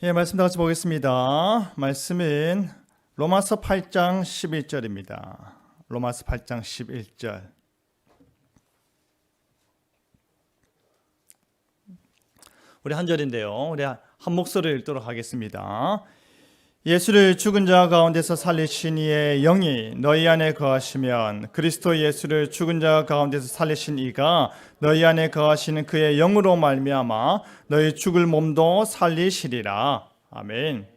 예, 말씀 다 같이 보겠습니다. 말씀은 로마서 8장 11절입니다. 로마서 8장 11절. 우리 한 절인데요. 우리 한 목소리를 읽도록 하겠습니다. 예수를 죽은 자 가운데서 살리신 이의 영이 너희 안에 거하시면 그리스도 예수를 죽은 자 가운데서 살리신 이가 너희 안에 거하시는 그의 영으로 말미암아 너희 죽을 몸도 살리시리라. 아멘.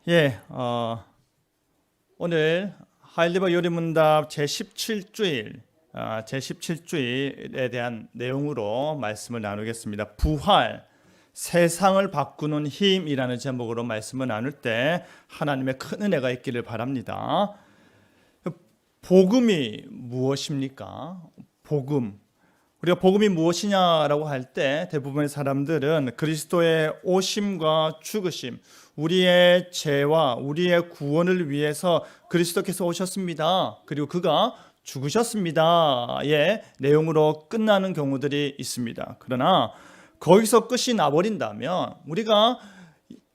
예, 오늘 하일리버 요리문답 제17주일 제17주일에 대한 내용으로 말씀을 나누겠습니다. 부활, 세상을 바꾸는 힘이라는 제목으로 말씀을 나눌 때 하나님의 큰 은혜가 있기를 바랍니다. 복음이 무엇입니까? 복음. 우리가 복음이 무엇이냐라고 할 때 대부분의 사람들은 그리스도의 오심과 죽으심, 우리의 죄와 우리의 구원을 위해서 그리스도께서 오셨습니다. 그리고 그가 죽으셨습니다의 내용으로 끝나는 경우들이 있습니다. 그러나 거기서 끝이 나버린다면 우리가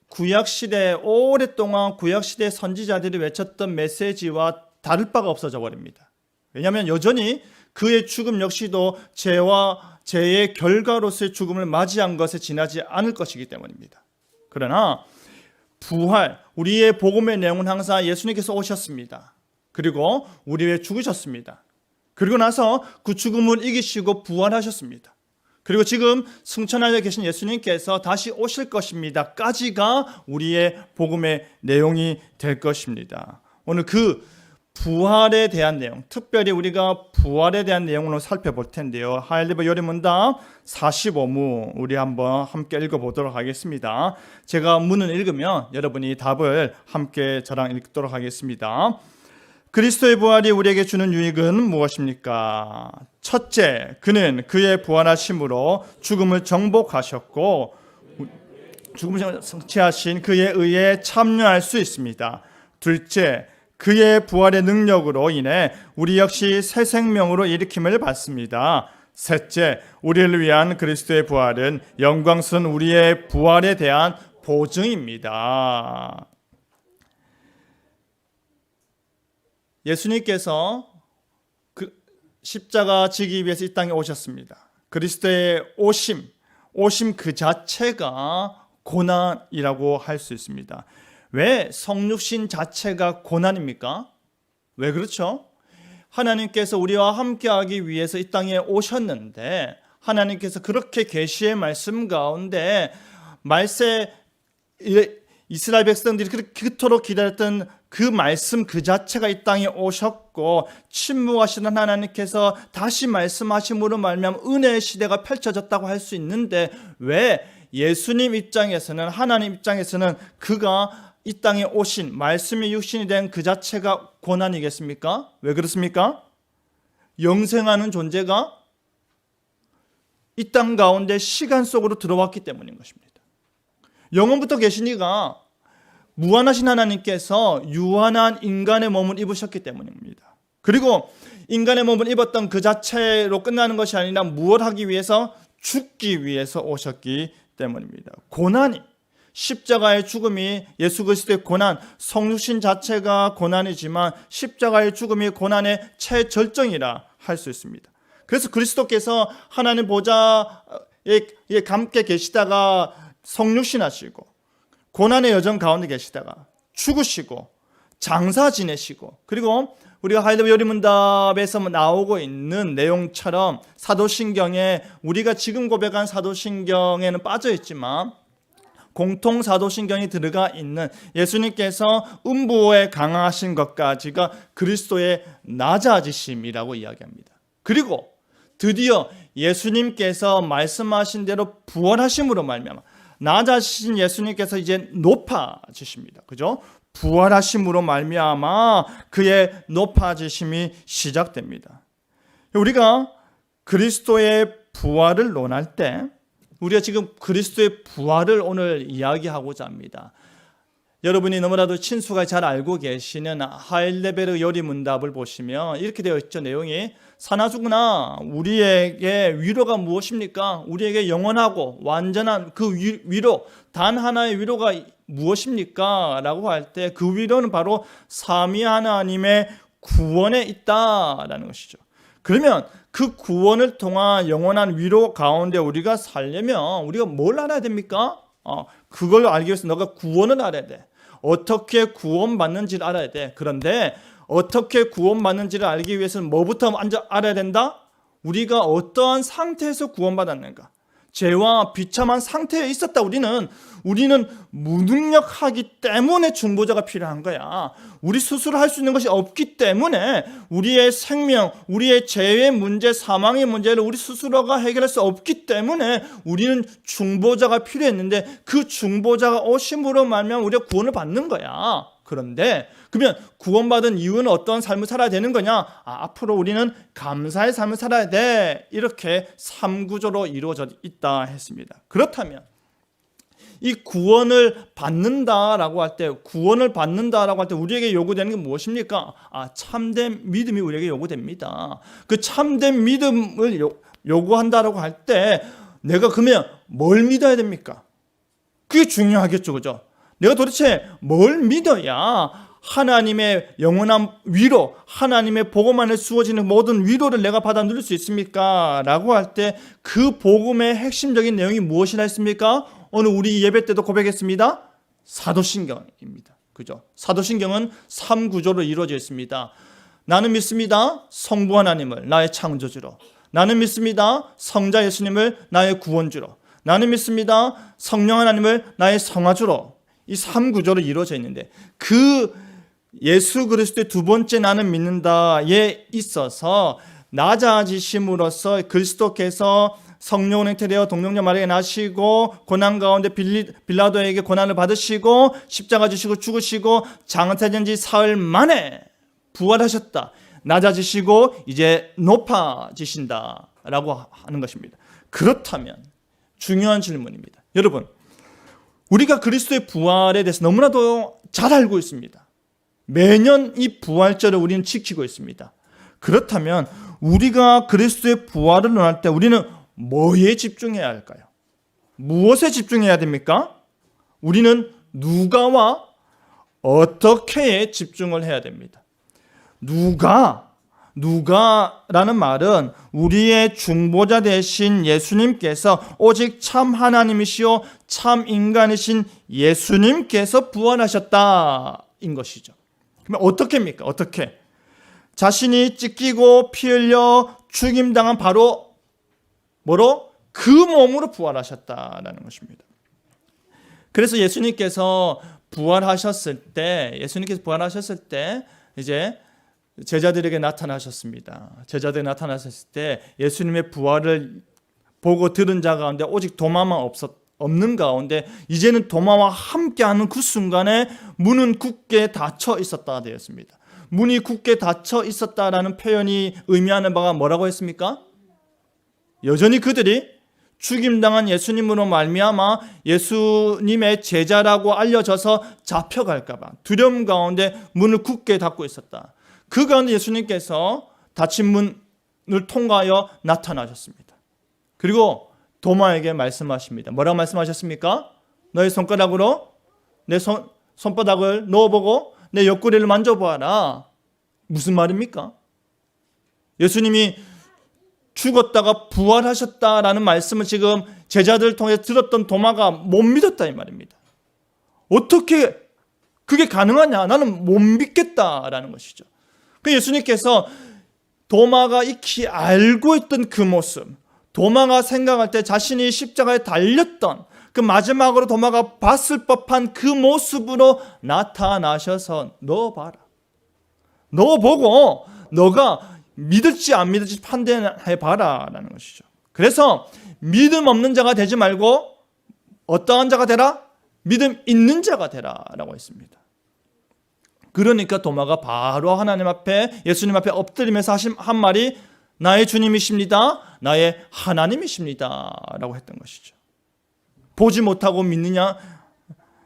구약시대 오랫동안 구약시대 선지자들이 외쳤던 메시지와 다를 바가 없어져 버립니다. 왜냐하면 여전히 그의 죽음 역시도 죄와 죄의 결과로서의 죽음을 맞이한 것에 지나지 않을 것이기 때문입니다. 그러나 부활, 우리의 복음의 내용은 항상 예수님께서 오셨습니다. 그리고 우리 위해 죽으셨습니다. 그리고 나서 그 죽음을 이기시고 부활하셨습니다. 그리고 지금 승천하여 계신 예수님께서 다시 오실 것입니다 까지가 우리의 복음의 내용이 될 것입니다. 오늘 그 부활에 대한 내용, 특별히 우리가 부활에 대한 내용으로 살펴볼 텐데요. 하일리버 요리문답 45무 우리 한번 함께 읽어보도록 하겠습니다. 제가 문을 읽으면 여러분이 답을 함께 저랑 읽도록 하겠습니다. 그리스도의 부활이 우리에게 주는 유익은 무엇입니까? 첫째, 그는 그의 부활하심으로 죽음을 정복하셨고 죽음을 성취하신 그의 의에 참여할 수 있습니다. 둘째, 그의 부활의 능력으로 인해 우리 역시 새 생명으로 일으킴을 받습니다. 셋째, 우리를 위한 그리스도의 부활은 영광스러운 우리의 부활에 대한 보증입니다. 예수님께서 십자가 지기 위해서 이 땅에 오셨습니다. 그리스도의 오심 그 자체가 고난이라고 할 수 있습니다. 왜 성육신 자체가 고난입니까? 왜 그렇죠? 하나님께서 우리와 함께하기 위해서 이 땅에 오셨는데 하나님께서 그렇게 계시의 말씀 가운데 말세 이스라엘 백성들이 그토록 기다렸던 그 말씀 그 자체가 이 땅에 오셨고 침묵하시는 하나님께서 다시 말씀하심으로 말미암아 은혜의 시대가 펼쳐졌다고 할 수 있는데 왜 예수님 입장에서는 하나님 입장에서는 그가 이 땅에 오신 말씀이 육신이 된 그 자체가 고난이겠습니까? 왜 그렇습니까? 영생하는 존재가 이 땅 가운데 시간 속으로 들어왔기 때문인 것입니다. 영원부터 계신 이가 무한하신 하나님께서 유한한 인간의 몸을 입으셨기 때문입니다. 그리고 인간의 몸을 입었던 그 자체로 끝나는 것이 아니라 무엇 하기 위해서? 죽기 위해서 오셨기 때문입니다. 고난이, 십자가의 죽음이 예수 그리스도의 고난, 성육신 자체가 고난이지만 십자가의 죽음이 고난의 최절정이라 할 수 있습니다. 그래서 그리스도께서 하나님 보좌에 함께 계시다가 성육신하시고 고난의 여정 가운데 계시다가 죽으시고 장사 지내시고 그리고 우리가 하일리버 요리문답에서 나오고 있는 내용처럼 사도신경에 우리가 지금 고백한 사도신경에는 빠져있지만 공통 사도신경이 들어가 있는 예수님께서 음부에 강하신 것까지가 그리스도의 낮아지심이라고 이야기합니다. 그리고 드디어 예수님께서 말씀하신 대로 부활하심으로 말미암아 낮아지신 예수님께서 이제 높아지십니다. 그죠? 부활하심으로 말미암아 그의 높아지심이 시작됩니다. 우리가 그리스도의 부활을 논할 때 우리가 지금 그리스도의 부활을 오늘 이야기하고자 합니다. 여러분이 너무나도 친숙하게 잘 알고 계시는 하일레베르 요리문답을 보시면 이렇게 되어 있죠. 내용이 사나수구나, 우리에게 위로가 무엇입니까? 우리에게 영원하고 완전한 그 위로, 단 하나의 위로가 무엇입니까? 라고 할 때 그 위로는 바로 삼위 하나님의 구원에 있다라는 것이죠. 그러면 그 구원을 통한 영원한 위로 가운데 우리가 살려면 우리가 뭘 알아야 됩니까? 그걸 알기 위해서 너가 구원을 알아야 돼. 어떻게 구원받는지를 알아야 돼. 그런데 어떻게 구원받는지를 알기 위해서는 뭐부터 먼저 알아야 된다? 우리가 어떠한 상태에서 구원받았는가? 죄와 비참한 상태에 있었다. 우리는 무능력하기 때문에 중보자가 필요한 거야. 우리 스스로 할 수 있는 것이 없기 때문에 우리의 생명, 우리의 죄의 문제, 사망의 문제를 우리 스스로가 해결할 수 없기 때문에 우리는 중보자가 필요했는데 그 중보자가 오심으로 말미암아 우리가 구원을 받는 거야. 그런데 그러면 구원받은 이유는 어떤 삶을 살아야 되는 거냐? 앞으로 우리는 감사의 삶을 살아야 돼. 이렇게 3구조로 이루어져 있다 했습니다. 그렇다면 이 구원을 받는다라고 할 때 우리에게 요구되는 게 무엇입니까? 참된 믿음이 우리에게 요구됩니다. 그 참된 믿음을 요구한다라고 할 때 내가 그러면 뭘 믿어야 됩니까? 그게 중요하겠죠. 그죠? 내가 도대체 뭘 믿어야 하나님의 영원한 위로, 하나님의 복음 안에 주어지는 모든 위로를 내가 받아 누릴 수 있습니까? 라고 할 때 그 복음의 핵심적인 내용이 무엇이라 했습니까? 오늘 우리 예배 때도 고백했습니다. 사도신경입니다. 그죠? 사도신경은 3구조로 이루어져 있습니다. 나는 믿습니다. 성부 하나님을 나의 창조주로. 나는 믿습니다. 성자 예수님을 나의 구원주로. 나는 믿습니다. 성령 하나님을 나의 성화주로. 이 3구조로 이루어져 있는데 그 예수 그리스도의 두 번째 나는 믿는다에 있어서 낮아지심으로써 그리스도께서 성령을 잉태되어 동정녀 마리아에게 나시고 고난 가운데 빌라도에게 고난을 받으시고 십자가 지시고 죽으시고 장사된 지 사흘 만에 부활하셨다. 낮아지시고 이제 높아지신다 라고 하는 것입니다. 그렇다면 중요한 질문입니다. 여러분, 우리가 그리스도의 부활에 대해서 너무나도 잘 알고 있습니다. 매년 이 부활절을 우리는 지키고 있습니다. 그렇다면 우리가 그리스도의 부활을 논할 때 우리는 뭐에 집중해야 할까요? 무엇에 집중해야 됩니까? 우리는 누가와 어떻게에 집중을 해야 됩니다. 누가라는 말은 우리의 중보자 되신 예수님께서 오직 참 하나님이시요 참 인간이신 예수님께서 부활하셨다인 것이죠. 그러면 어떻게입니까? 어떻게? 자신이 찢기고 피 흘려 죽임당한 바로 뭐로? 그 몸으로 부활하셨다라는 것입니다. 그래서 예수님께서 부활하셨을 때 이제 제자들에게 나타나셨습니다. 제자들이 나타나셨을 때 예수님의 부활을 보고 들은 자 가운데 오직 도마만 없는 가운데 이제는 도마와 함께하는 그 순간에 문은 굳게 닫혀 있었다 되었습니다. 문이 굳게 닫혀 있었다라는 표현이 의미하는 바가 뭐라고 했습니까? 여전히 그들이 죽임당한 예수님으로 말미암아 예수님의 제자라고 알려져서 잡혀갈까 봐 두려움 가운데 문을 굳게 닫고 있었다. 그 가운데 예수님께서 닫힌 문을 통과하여 나타나셨습니다. 그리고 도마에게 말씀하십니다. 뭐라고 말씀하셨습니까? 너의 손가락으로 내 손바닥을 넣어보고 내 옆구리를 만져보아라. 무슨 말입니까? 예수님이 죽었다가 부활하셨다라는 말씀을 지금 제자들을 통해 들었던 도마가 못 믿었다 이 말입니다. 어떻게 그게 가능하냐? 나는 못 믿겠다라는 것이죠. 그 예수님께서 도마가 익히 알고 있던 그 모습, 도마가 생각할 때 자신이 십자가에 달렸던 그 마지막으로 도마가 봤을 법한 그 모습으로 나타나셔서 너 봐라. 너 보고 너가 믿을지 안 믿을지 판단해 봐라 라는 것이죠. 그래서 믿음 없는 자가 되지 말고 어떠한 자가 되라? 믿음 있는 자가 되라 라고 했습니다. 그러니까 도마가 바로 하나님 앞에 예수님 앞에 엎드리면서 한 말이 나의 주님이십니다. 나의 하나님이십니다. 라고 했던 것이죠. 보지 못하고 믿느냐?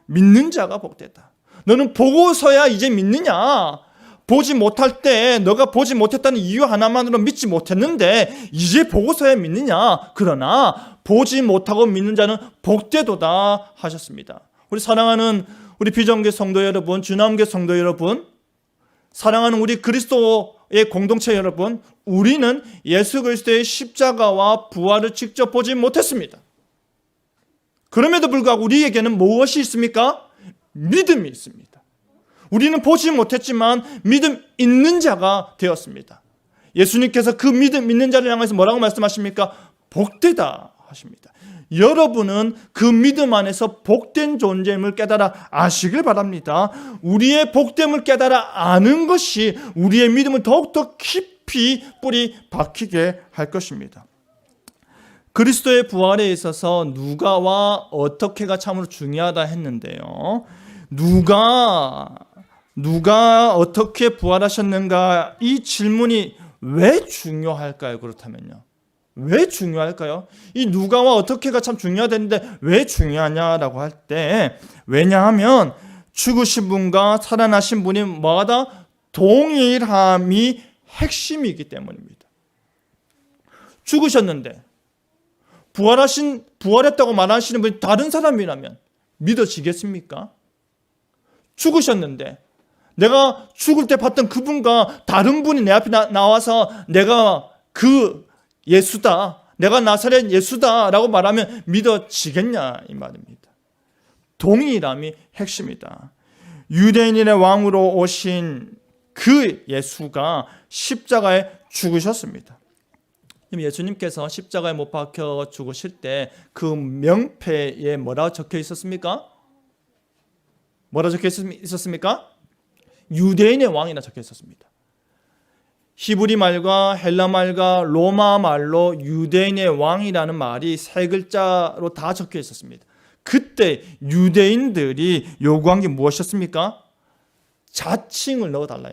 믿는 자가 복되다. 너는 보고서야 이제 믿느냐? 보지 못할 때 너가 보지 못했다는 이유 하나만으로 믿지 못했는데 이제 보고서야 믿느냐? 그러나 보지 못하고 믿는 자는 복되도다 하셨습니다. 우리 사랑하는 우리 비정교 성도 여러분, 주남교 성도 여러분, 사랑하는 우리 그리스도의 공동체 여러분, 우리는 예수 그리스도의 십자가와 부활을 직접 보지 못했습니다. 그럼에도 불구하고 우리에게는 무엇이 있습니까? 믿음이 있습니다. 우리는 보지 못했지만 믿음 있는 자가 되었습니다. 예수님께서 그 믿음 있는 자를 향해서 뭐라고 말씀하십니까? 복되다 하십니다. 여러분은 그 믿음 안에서 복된 존재임을 깨달아 아시길 바랍니다. 우리의 복됨을 깨달아 아는 것이 우리의 믿음을 더욱더 깊이 뿌리 박히게 할 것입니다. 그리스도의 부활에 있어서 누가와 어떻게가 참으로 중요하다 했는데요. 누가 어떻게 부활하셨는가, 이 질문이 왜 중요할까요? 그렇다면요. 왜 중요할까요? 이 누가와 어떻게가 참 중요하다는데 왜 중요하냐라고 할 때, 왜냐하면 죽으신 분과 살아나신 분이 뭐하다? 동일함이 핵심이기 때문입니다. 죽으셨는데 부활했다고 말하시는 분이 다른 사람이라면 믿어지겠습니까? 죽으셨는데 내가 죽을 때 봤던 그분과 다른 분이 내 앞에 나와서 내가 그 예수다, 내가 나사렛 예수다라고 말하면 믿어지겠냐 이 말입니다. 동일함이 핵심이다. 유대인의 왕으로 오신 그 예수가 십자가에 죽으셨습니다. 예수님께서 십자가에 못 박혀 죽으실 때 그 명패에 뭐라고 적혀 있었습니까? 뭐라고 적혀 있었습니까? 유대인의 왕이라 적혀 있었습니다. 히브리 말과 헬라 말과 로마 말로 유대인의 왕이라는 말이 세 글자로 다 적혀 있었습니다. 그때 유대인들이 요구한 게 무엇이었습니까? 자칭을 넣어달라.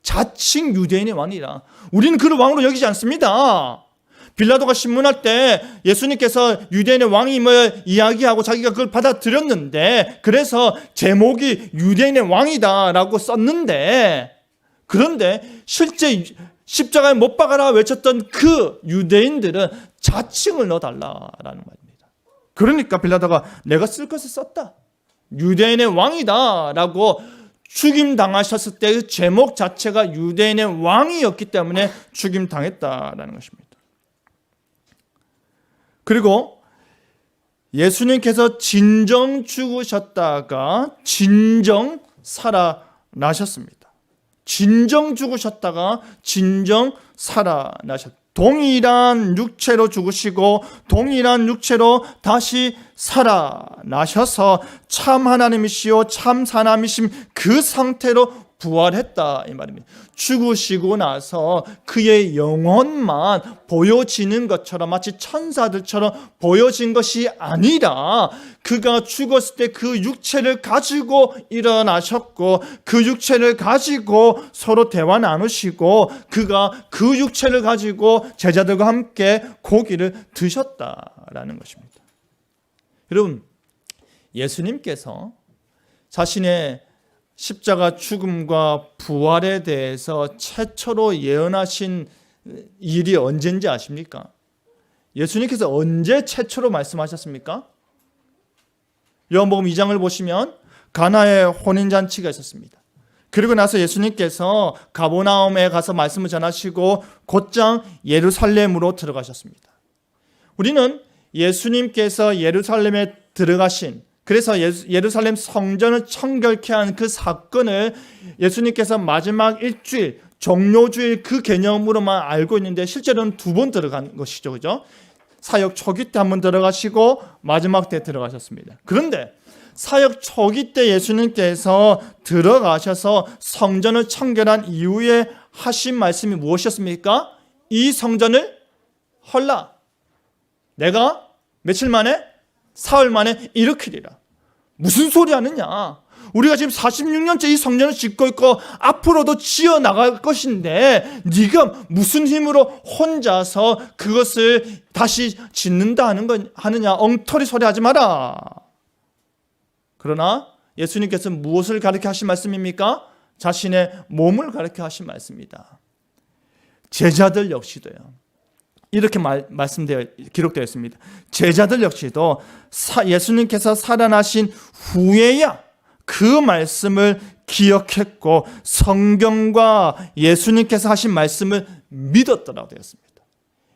자칭 유대인의 왕이라. 우리는 그를 왕으로 여기지 않습니다. 빌라도가 신문할 때 예수님께서 유대인의 왕임을 이야기하고 자기가 그걸 받아들였는데, 그래서 제목이 유대인의 왕이다라고 썼는데, 그런데 실제 십자가에 못 박아라 외쳤던 그 유대인들은 자칭을 넣어달라라는 말입니다. 그러니까 빌라도가 내가 쓸 것을 썼다, 유대인의 왕이다라고 죽임당하셨을 때 그 제목 자체가 유대인의 왕이었기 때문에 죽임당했다라는 것입니다. 그리고 예수님께서 진정 죽으셨다가 진정 살아나셨습니다. 진정 죽으셨다가 진정 살아나셨다. 동일한 육체로 죽으시고 동일한 육체로 다시 살아나셔서 참 하나님이시요 참 사람이신 그 상태로 부활했다 이 말입니다. 죽으시고 나서 그의 영혼만 보여지는 것처럼 마치 천사들처럼 보여진 것이 아니라 그가 죽었을 때 그 육체를 가지고 일어나셨고 그 육체를 가지고 서로 대화 나누시고 그가 그 육체를 가지고 제자들과 함께 고기를 드셨다라는 것입니다. 여러분, 예수님께서 자신의 십자가 죽음과 부활에 대해서 최초로 예언하신 일이 언제인지 아십니까? 예수님께서 언제 최초로 말씀하셨습니까? 요한복음 2장을 보시면 가나의 혼인잔치가 있었습니다. 그리고 나서 예수님께서 가버나움에 가서 말씀을 전하시고 곧장 예루살렘으로 들어가셨습니다. 우리는 예수님께서 예루살렘에 들어가신, 그래서 예루살렘 성전을 청결케 한 그 사건을 예수님께서 마지막 일주일, 종료주일 그 개념으로만 알고 있는데 실제로는 두 번 들어간 것이죠. 그죠? 사역 초기 때 한 번 들어가시고 마지막 때 들어가셨습니다. 그런데 사역 초기 때 예수님께서 들어가셔서 성전을 청결한 이후에 하신 말씀이 무엇이었습니까? 이 성전을 헐라. 내가 며칠 만에? 사흘 만에 일으키리라. 무슨 소리 하느냐? 우리가 지금 46년째 이 성전을 짓고 있고 앞으로도 지어 나갈 것인데 네가 무슨 힘으로 혼자서 그것을 다시 짓는다 하느냐? 엉터리 소리 하지 마라. 그러나 예수님께서 무엇을 가르쳐 하신 말씀입니까? 자신의 몸을 가르쳐 하신 말씀입니다. 제자들 역시도요. 이렇게 기록되어 있습니다. 제자들 역시도 예수님께서 살아나신 후에야 그 말씀을 기억했고 성경과 예수님께서 하신 말씀을 믿었더라고 되었습니다.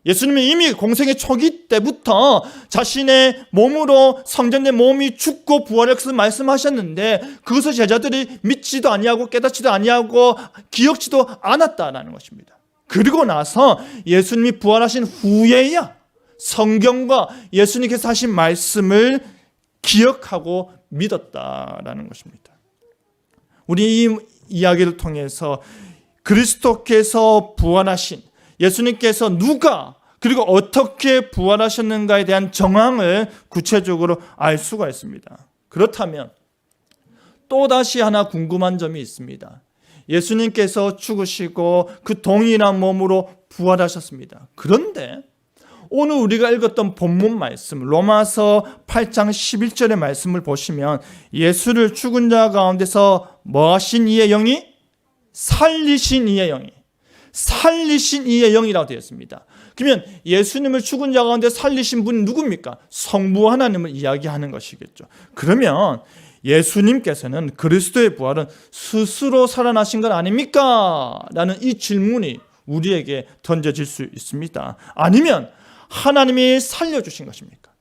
예수님이 이미 공생의 초기 때부터 자신의 몸으로 성전된 몸이 죽고 부활할 것을 말씀하셨는데 그것을 제자들이 믿지도 아니하고 깨닫지도 아니하고 기억지도 않았다라는 것입니다. 그리고 나서 예수님이 부활하신 후에야 성경과 예수님께서 하신 말씀을 기억하고 믿었다라는 것입니다. 우리 이 이야기를 통해서 그리스도께서 부활하신 예수님께서 누가 그리고 어떻게 부활하셨는가에 대한 정황을 구체적으로 알 수가 있습니다. 그렇다면 또다시 하나 궁금한 점이 있습니다. 예수님께서 죽으시고 그 동일한 몸으로 부활하셨습니다. 그런데 오늘 우리가 읽었던 본문 말씀 로마서 8장 11절의 말씀을 보시면 예수를 죽은 자 가운데서 뭐 하신 이의 영이? 살리신 이의 영이 살리신 이의 영이라고 되어 있습니다. 그러면 예수님을 죽은 자 가운데 살리신 분이 누굽니까? 성부 하나님을 이야기하는 것이겠죠. 그러면 예수님께서는 그리스도의 부활은 스스로 살아나신 건 아닙니까? 라는 이 질문이 우리에게 던져질 수 있습니다. 아니면 하나님이 살려주신 것입니까?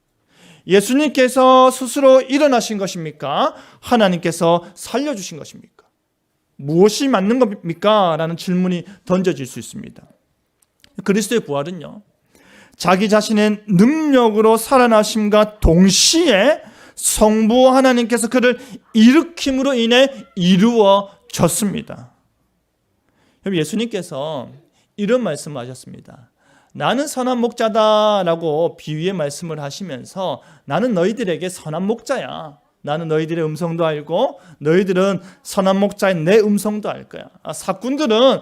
예수님께서 스스로 일어나신 것입니까? 하나님께서 살려주신 것입니까? 무엇이 맞는 겁니까? 라는 질문이 던져질 수 있습니다. 그리스도의 부활은요, 자기 자신의 능력으로 살아나심과 동시에 성부 하나님께서 그를 일으킴으로 인해 이루어졌습니다. 예수님께서 이런 말씀을 하셨습니다. 나는 선한 목자다라고 비유의 말씀을 하시면서 나는 너희들에게 선한 목자야. 나는 너희들의 음성도 알고 너희들은 선한 목자인 내 음성도 알 거야. 사꾼들은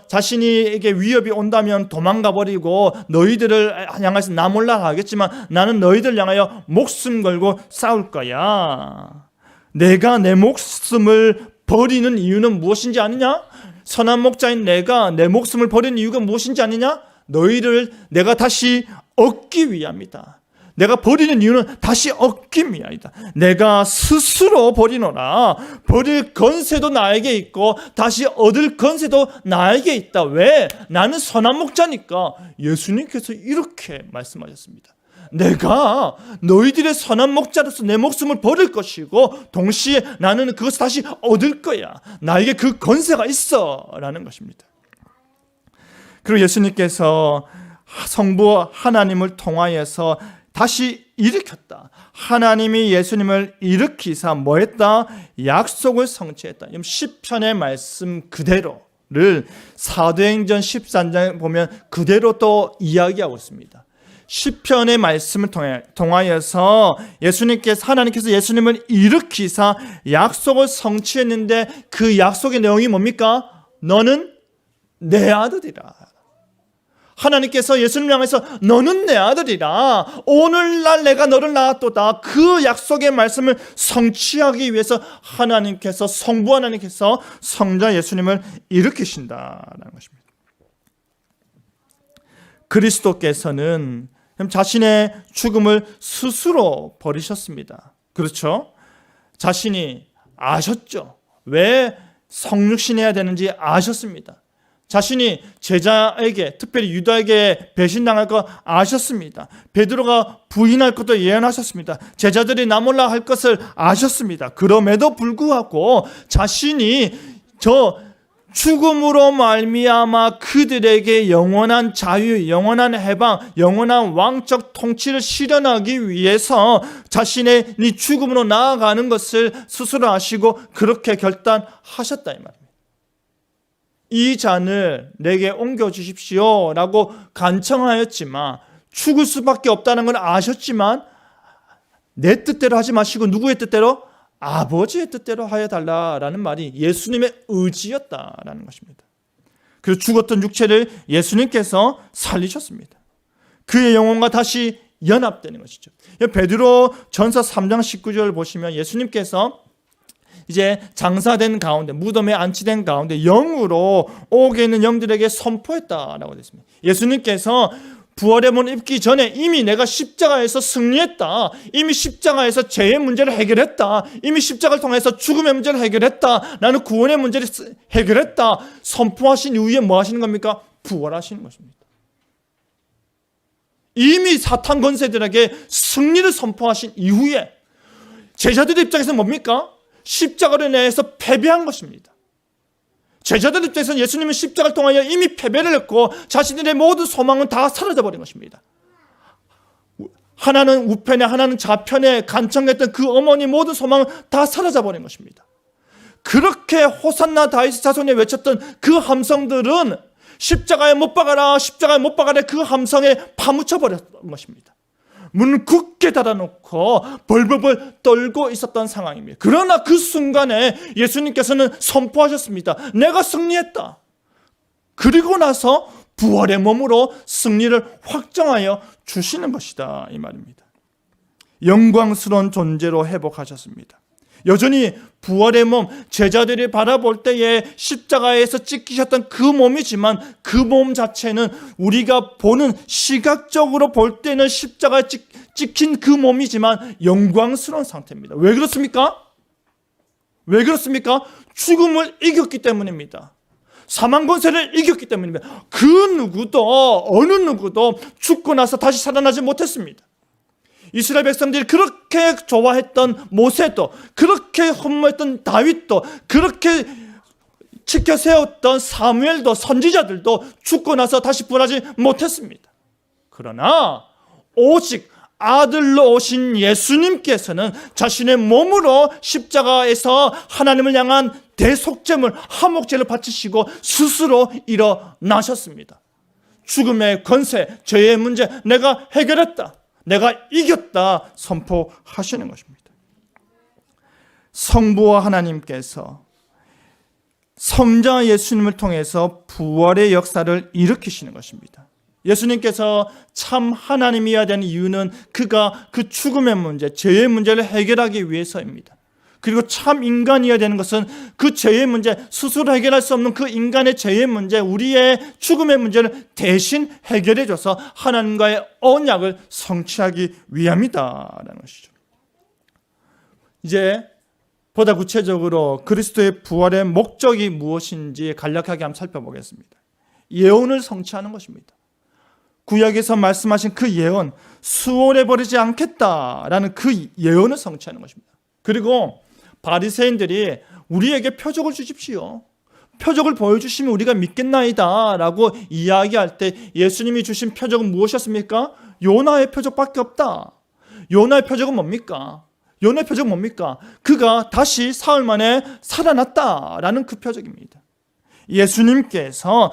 자신에게 위협이 온다면 도망가 버리고 너희들을 향해서 나 몰라 하겠지만 나는 너희들 향하여 목숨 걸고 싸울 거야. 내가 내 목숨을 버리는 이유는 무엇인지 아느냐? 선한 목자인 내가 내 목숨을 버리는 이유가 무엇인지 아느냐? 너희를 내가 다시 얻기 위함이다. 내가 버리는 이유는 다시 얻기 위함이다. 내가 스스로 버리노라. 버릴 건세도 나에게 있고 다시 얻을 건세도 나에게 있다. 왜? 나는 선한 목자니까. 예수님께서 이렇게 말씀하셨습니다. 내가 너희들의 선한 목자로서 내 목숨을 버릴 것이고 동시에 나는 그것을 다시 얻을 거야. 나에게 그 건세가 있어 라는 것입니다. 그리고 예수님께서 성부 하나님을 통하여서 다시 일으켰다. 하나님이 예수님을 일으키사 뭐했다? 약속을 성취했다. 시편의 말씀 그대로를 사도행전 13장에 보면 그대로 또 이야기하고 있습니다. 시편의 말씀을 통하여서 하나님께서 예수님을 일으키사 약속을 성취했는데 그 약속의 내용이 뭡니까? 너는 내 아들이라. 하나님께서 예수님을 향해서 너는 내 아들이라. 오늘날 내가 너를 낳았도다. 그 약속의 말씀을 성취하기 위해서 하나님께서 성부 하나님께서 성자 예수님을 일으키신다라는 것입니다. 그리스도께서는 자신의 죽음을 스스로 버리셨습니다. 그렇죠? 자신이 아셨죠. 왜 성육신해야 되는지 아셨습니다. 자신이 제자에게 특별히 유다에게 배신당할 거 아셨습니다. 베드로가 부인할 것도 예언하셨습니다. 제자들이 나 몰라 할 것을 아셨습니다. 그럼에도 불구하고 자신이 저 죽음으로 말미암아 그들에게 영원한 자유, 영원한 해방, 영원한 왕적 통치를 실현하기 위해서 자신의 이 죽음으로 나아가는 것을 스스로 아시고 그렇게 결단하셨다 이 말입니다. 이 잔을 내게 옮겨주십시오 라고 간청하였지만 죽을 수밖에 없다는 걸 아셨지만 내 뜻대로 하지 마시고 누구의 뜻대로? 아버지의 뜻대로 하여 달라라는 말이 예수님의 의지였다라는 것입니다. 그리고 죽었던 육체를 예수님께서 살리셨습니다. 그의 영혼과 다시 연합되는 것이죠. 베드로 전서 3장 19절 보시면 예수님께서 이제 장사된 가운데, 무덤에 안치된 가운데 영으로 오게 있는 영들에게 선포했다라고 되어 있습니다. 예수님께서 부활의 몸을 입기 전에 이미 내가 십자가에서 승리했다, 이미 십자가에서 죄의 문제를 해결했다, 이미 십자가를 통해서 죽음의 문제를 해결했다, 나는 구원의 문제를 해결했다 선포하신 이후에 뭐 하시는 겁니까? 부활하시는 것입니다. 이미 사탄 권세들에게 승리를 선포하신 이후에 제자들 입장에서 뭡니까? 십자가로 인해서 패배한 것입니다. 제자들 입장에서는 예수님은 십자가를 통하여 이미 패배를 했고 자신들의 모든 소망은 다 사라져버린 것입니다. 하나는 우편에 하나는 좌편에 간청했던 그 어머니 모든 소망은 다 사라져버린 것입니다. 그렇게 호산나 다윗의 자손에 외쳤던 그 함성들은 십자가에 못 박아라, 십자가에 못 박아라 그 함성에 파묻혀버렸던 것입니다. 문을 굳게 닫아놓고 벌벌벌 떨고 있었던 상황입니다. 그러나 그 순간에 예수님께서는 선포하셨습니다. 내가 승리했다. 그리고 나서 부활의 몸으로 승리를 확정하여 주시는 것이다, 이 말입니다. 영광스러운 존재로 회복하셨습니다. 여전히 부활의 몸, 제자들이 바라볼 때에 십자가에서 찍히셨던 그 몸이지만 그 몸 자체는 우리가 보는 시각적으로 볼 때는 십자가에 찍힌 그 몸이지만 영광스러운 상태입니다. 왜 그렇습니까? 왜 그렇습니까? 죽음을 이겼기 때문입니다. 사망 권세를 이겼기 때문입니다. 그 누구도, 어느 누구도 죽고 나서 다시 살아나지 못했습니다. 이스라엘 백성들이 그렇게 좋아했던 모세도, 그렇게 흠모했던 다윗도, 그렇게 지켜 세웠던 사무엘도, 선지자들도 죽고 나서 다시 부활하지 못했습니다. 그러나 오직 아들로 오신 예수님께서는 자신의 몸으로 십자가에서 하나님을 향한 대속죄물, 화목제를 바치시고 스스로 일어나셨습니다. 죽음의 권세, 죄의 문제 내가 해결했다, 내가 이겼다 선포하시는 것입니다. 성부와 하나님께서 성자 예수님을 통해서 부활의 역사를 일으키시는 것입니다. 예수님께서 참 하나님이어야 되는 이유는 그가 그 죽음의 문제, 죄의 문제를 해결하기 위해서입니다. 그리고 참 인간이어야 되는 것은 그 죄의 문제, 스스로 해결할 수 없는 그 인간의 죄의 문제, 우리의 죽음의 문제를 대신 해결해줘서 하나님과의 언약을 성취하기 위함이다라는 것이죠. 이제 보다 구체적으로 그리스도의 부활의 목적이 무엇인지 간략하게 한번 살펴보겠습니다. 예언을 성취하는 것입니다. 구약에서 말씀하신 그 예언, 수월해 버리지 않겠다라는 그 예언을 성취하는 것입니다. 그리고 바리새인들이 우리에게 표적을 주십시오, 표적을 보여주시면 우리가 믿겠나이다 라고 이야기할 때 예수님이 주신 표적은 무엇이었습니까? 요나의 표적밖에 없다. 요나의 표적은 뭡니까? 요나의 표적은 뭡니까? 그가 다시 사흘 만에 살아났다라는 그 표적입니다. 예수님께서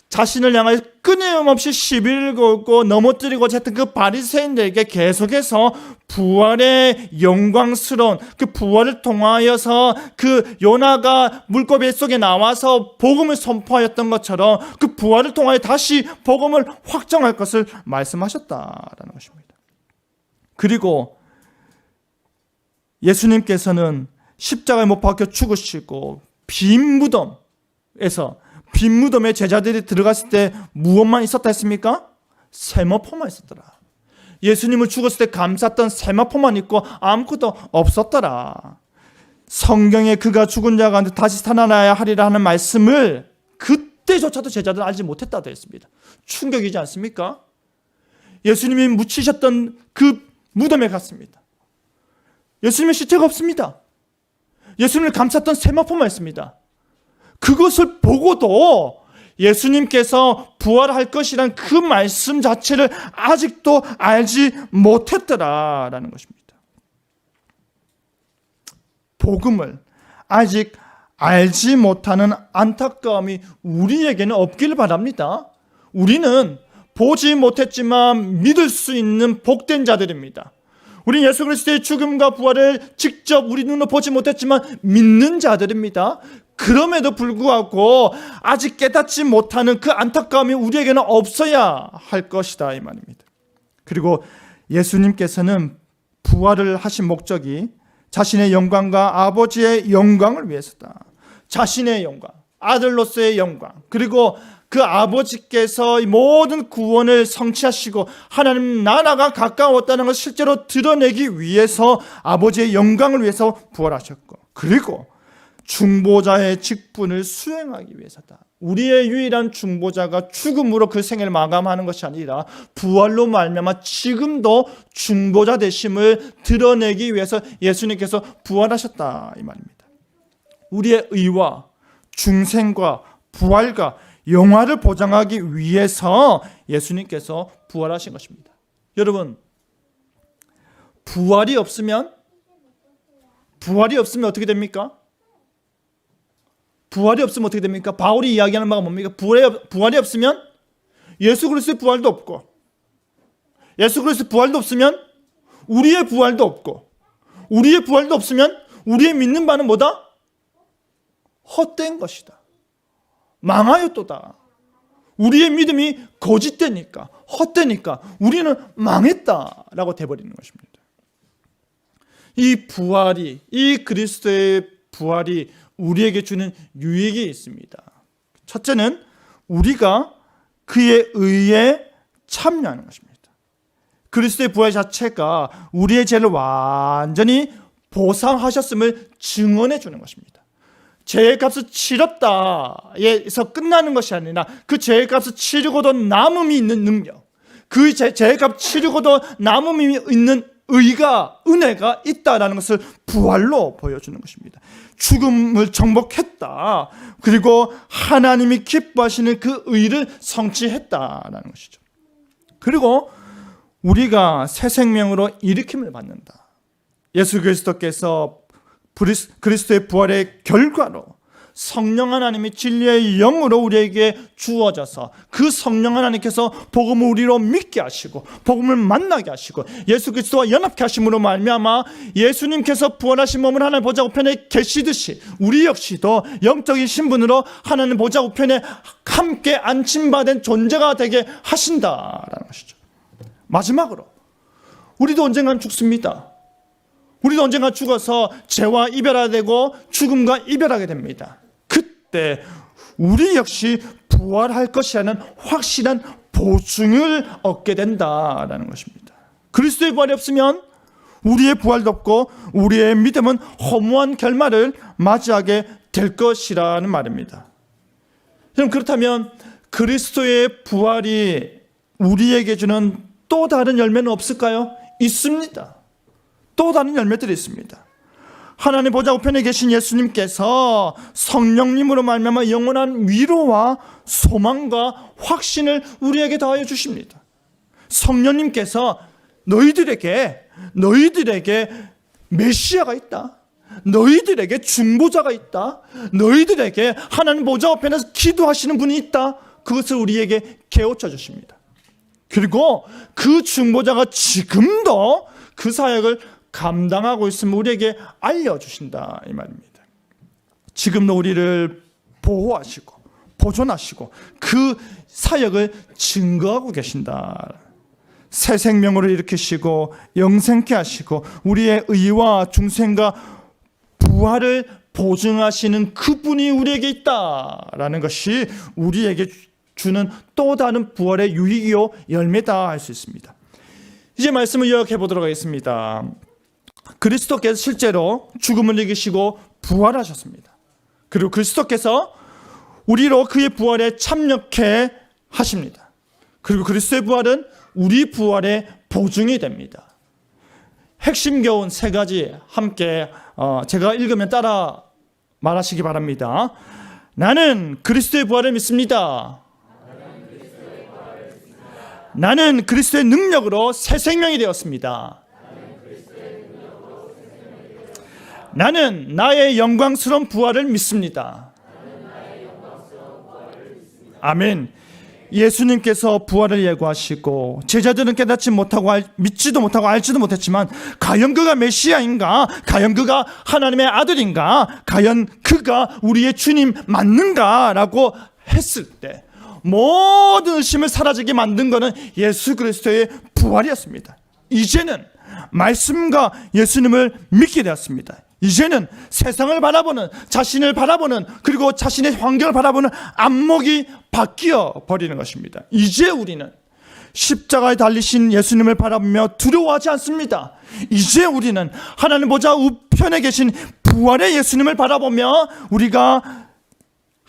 자신을 향하여 끊임없이 시비를 걸고 넘어뜨리고자 했던 그 바리새인들에게 계속해서 부활의 영광스러운 그 부활을 통하여서 그 요나가 물고기 속에 나와서 복음을 선포하였던 것처럼 그 부활을 통하여 다시 복음을 확정할 것을 말씀하셨다라는 것입니다. 그리고 예수님께서는 십자가에 못 박혀 죽으시고 빈 무덤에 제자들이 들어갔을 때 무엇만 있었다 했습니까? 세마포만 있었더라. 예수님을 죽었을 때 감쌌던 세마포만 있고 아무것도 없었더라. 성경에 그가 죽은 자 가운데 다시 살아나야 하리라 하는 말씀을 그때조차도 제자들은 알지 못했다고 했습니다. 충격이지 않습니까? 예수님이 묻히셨던 그 무덤에 갔습니다. 예수님의 시체가 없습니다. 예수님을 감쌌던 세마포만 있습니다. 그것을 보고도 예수님께서 부활할 것이란 그 말씀 자체를 아직도 알지 못했더라라는 것입니다. 복음을 아직 알지 못하는 안타까움이 우리에게는 없기를 바랍니다. 우리는 보지 못했지만 믿을 수 있는 복된 자들입니다. 우리 예수 그리스도의 죽음과 부활을 직접 우리 눈으로 보지 못했지만 믿는 자들입니다. 그럼에도 불구하고 아직 깨닫지 못하는 그 안타까움이 우리에게는 없어야 할 것이다 이 말입니다. 그리고 예수님께서는 부활을 하신 목적이 자신의 영광과 아버지의 영광을 위해서다. 자신의 영광, 아들로서의 영광, 그리고 그 아버지께서 모든 구원을 성취하시고 하나님 나라가 가까웠다는 것을 실제로 드러내기 위해서 아버지의 영광을 위해서 부활하셨고, 그리고 중보자의 직분을 수행하기 위해서다. 우리의 유일한 중보자가 죽음으로 그 생애를 마감하는 것이 아니라 부활로 말미암아 지금도 중보자 되심을 드러내기 위해서 예수님께서 부활하셨다 이 말입니다. 우리의 의와 중생과 부활과 영화를 보장하기 위해서 예수님께서 부활하신 것입니다. 여러분, 부활이 없으면 어떻게 됩니까? 부활이 없으면 어떻게 됩니까? 바울이 이야기하는 바가 뭡니까? 부활이 없으면 예수 그리스도의 부활도 없고, 예수 그리스도의 부활도 없으면 우리의 부활도 없고, 우리의 부활도 없으면 우리의 믿는 바는 뭐다? 헛된 것이다. 망하였도다. 우리의 믿음이 거짓되니까, 헛되니까 우리는 망했다라고 돼버리는 것입니다. 이 부활이, 이 그리스도의 부활이 우리에게 주는 유익이 있습니다. 첫째는 우리가 그의 의에 참여하는 것입니다. 그리스도의 부활 자체가 우리의 죄를 완전히 보상하셨음을 증언해 주는 것입니다. 죄의 값을 치렀다에서 끝나는 것이 아니라 그 죄의 값을 치르고도 남음이 있는 능력, 그 죄의 값을 치르고도 남음이 있는 의가, 은혜가 있다라는 것을 부활로 보여주는 것입니다. 죽음을 정복했다. 그리고 하나님이 기뻐하시는 그 의를 성취했다라는 것이죠. 그리고 우리가 새 생명으로 일으킴을 받는다. 예수 그리스도께서 그리스도의 부활의 결과로 성령 하나님이 진리의 영으로 우리에게 주어져서 그 성령 하나님께서 복음을 우리로 믿게 하시고 복음을 만나게 하시고 예수 그리스도와 연합케 하심으로 말미암아 예수님께서 부활하신 몸을 하나님 보좌 우편에 계시듯이 우리 역시도 영적인 신분으로 하나님 보좌 우편에 함께 안침받은 존재가 되게 하신다라는 것이죠. 마지막으로 우리도 언젠간 죽습니다. 우리도 언젠가 죽어서 죄와 이별하게 되고 죽음과 이별하게 됩니다. 그때 우리 역시 부활할 것이라는 확실한 보증을 얻게 된다라는 것입니다. 그리스도의 부활이 없으면 우리의 부활도 없고 우리의 믿음은 허무한 결말을 맞이하게 될 것이라는 말입니다. 그럼 그렇다면 그리스도의 부활이 우리에게 주는 또 다른 열매는 없을까요? 있습니다. 또 다른 열매들이 있습니다. 하나님 보좌 우편에 계신 예수님께서 성령님으로 말미암아 영원한 위로와 소망과 확신을 우리에게 더하여 주십니다. 성령님께서 너희들에게 메시아가 있다. 너희들에게 중보자가 있다. 너희들에게 하나님 보좌 우편에서 기도하시는 분이 있다. 그것을 우리에게 깨우쳐 주십니다. 그리고 그 중보자가 지금도 그 사역을 감당하고 있으면 우리에게 알려주신다 이 말입니다. 지금도 우리를 보호하시고 보존하시고 그 사역을 증거하고 계신다. 새 생명으로 일으키시고 영생케 하시고 우리의 의와 중생과 부활을 보증하시는 그분이 우리에게 있다라는 것이 우리에게 주는 또 다른 부활의 유익이요 열매다 할 수 있습니다. 이제 말씀을 요약해 보도록 하겠습니다. 그리스도께서 실제로 죽음을 이기시고 부활하셨습니다. 그리고 그리스도께서 우리로 그의 부활에 참여케 하십니다. 그리고 그리스도의 부활은 우리 부활의 보증이 됩니다. 핵심 교훈 세 가지 함께 제가 읽으면 따라 말하시기 바랍니다. 나는 그리스도의 부활을 믿습니다. 나는 그리스도의 능력으로 새 생명이 되었습니다. 나는 나의 영광스러운 부활을 믿습니다. 아멘. 예수님께서 부활을 예고하시고 제자들은 깨닫지 못하고 믿지도 못하고 알지도 못했지만 과연 그가 메시아인가? 과연 그가 하나님의 아들인가? 과연 그가 우리의 주님 맞는가? 라고 했을 때 모든 의심을 사라지게 만든 것은 예수 그리스도의 부활이었습니다. 이제는 말씀과 예수님을 믿게 되었습니다. 이제는 세상을 바라보는, 자신을 바라보는, 그리고 자신의 환경을 바라보는 안목이 바뀌어 버리는 것입니다. 이제 우리는 십자가에 달리신 예수님을 바라보며 두려워하지 않습니다. 이제 우리는 하나님 보좌 우편에 계신 부활의 예수님을 바라보며 우리가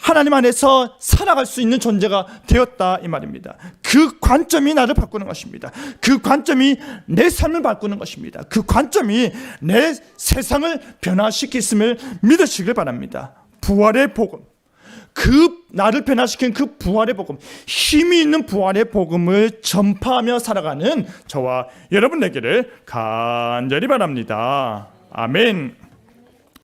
하나님 안에서 살아갈 수 있는 존재가 되었다 이 말입니다. 그 관점이 나를 바꾸는 것입니다. 그 관점이 내 삶을 바꾸는 것입니다. 그 관점이 내 세상을 변화시켰음을 믿으시길 바랍니다. 부활의 복음, 그 나를 변화시킨 그 부활의 복음, 힘이 있는 부활의 복음을 전파하며 살아가는 저와 여러분 되기를 간절히 바랍니다. 아멘.